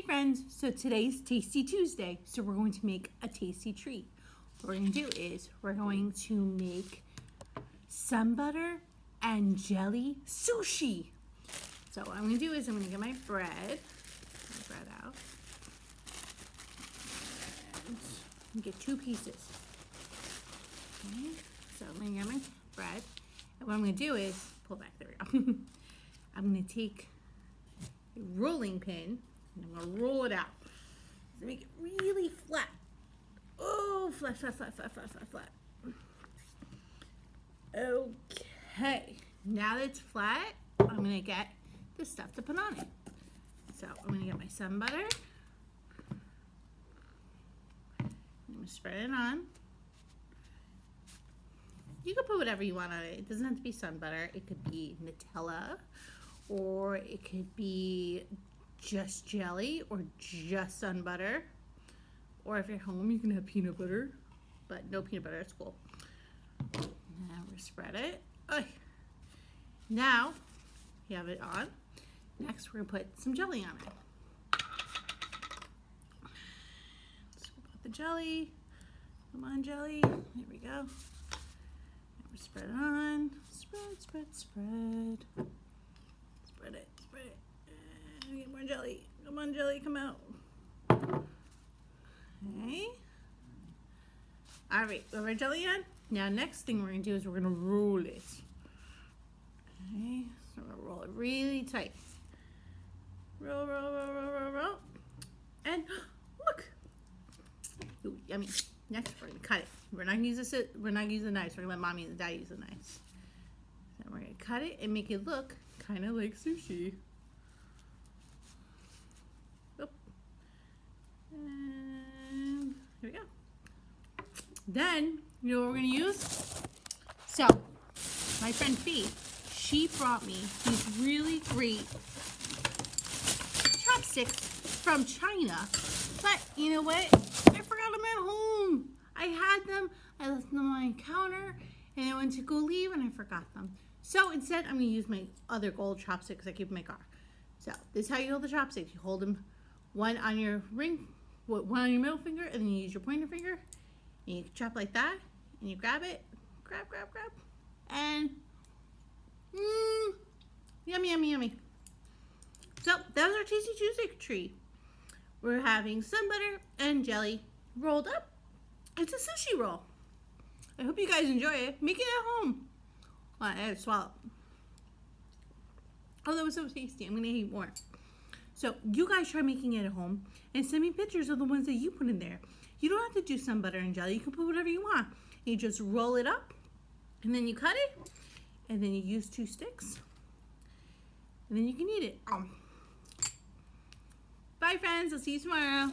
friends, so today's Tasty Tuesday, so we're going to make a tasty treat. What we're going to do is we're going to make sun butter and jelly sushi. So what I'm going to do is I'm going to get my bread out, and get 2 pieces. Okay, so I'm going to get my bread, and what I'm going to do is, pull back, there we go. I'm going to take a rolling pin, and I'm going to roll it out to make it really flat. Oh, flat, flat, flat, flat, flat, flat, flat. Okay, now that it's flat, I'm going to get the stuff to put on it. So I'm going to get my sun butter. I'm going to spread it on. You can put whatever you want on it. It doesn't have to be sun butter. It could be Nutella, or it could be just jelly, or just sun butter. Or if you're home, you can have peanut butter, but no peanut butter, it's cool. Now we spread it. Now you have it on. Next, we're gonna put some jelly on it. So put the jelly. Come on, jelly. There we go. Now we spread it on. Spread, spread, spread. Spread it, spread it. And get more jelly. Come on, jelly, come out. Okay. All right, we have our jelly on. Now, next thing we're gonna do is we're gonna roll it. Okay, so we're gonna roll it really tight. Roll, roll, roll, roll, roll, roll. And look. Ooh, yummy. Next, we're gonna cut it. We're not gonna use this. We're not using the knife. We're gonna let Mommy and Daddy use the knife. So we're gonna cut it and make it look kind of like sushi. Oop. And here we go. Then, you know what we're gonna use? So, my friend Fee, she brought me these really great chopsticks from China. But, you know what? I forgot them at home. I had them, I left them on my counter, and I went to go leave and I forgot them. So instead, I'm gonna use my other gold chopsticks I keep in my car. So, this is how you hold the chopsticks. You hold them one on your ring, one on your middle finger, and then you use your pointer finger. And you chop like that, and you grab it, grab, and yummy, yummy, yummy. So that was our Tasty Tuesday treat. We're having sun butter and jelly rolled up. It's a sushi roll. I hope you guys enjoy it. Make it at home. Well, I had to swallow. Oh, that was so tasty. I'm gonna eat more. So you guys try making it at home and send me pictures of the ones that you put in there. You don't have to do sun butter and jelly. You can put whatever you want. You just roll it up, and then you cut it, and then you use 2 sticks, and then you can eat it. Bye, friends. I'll see you tomorrow.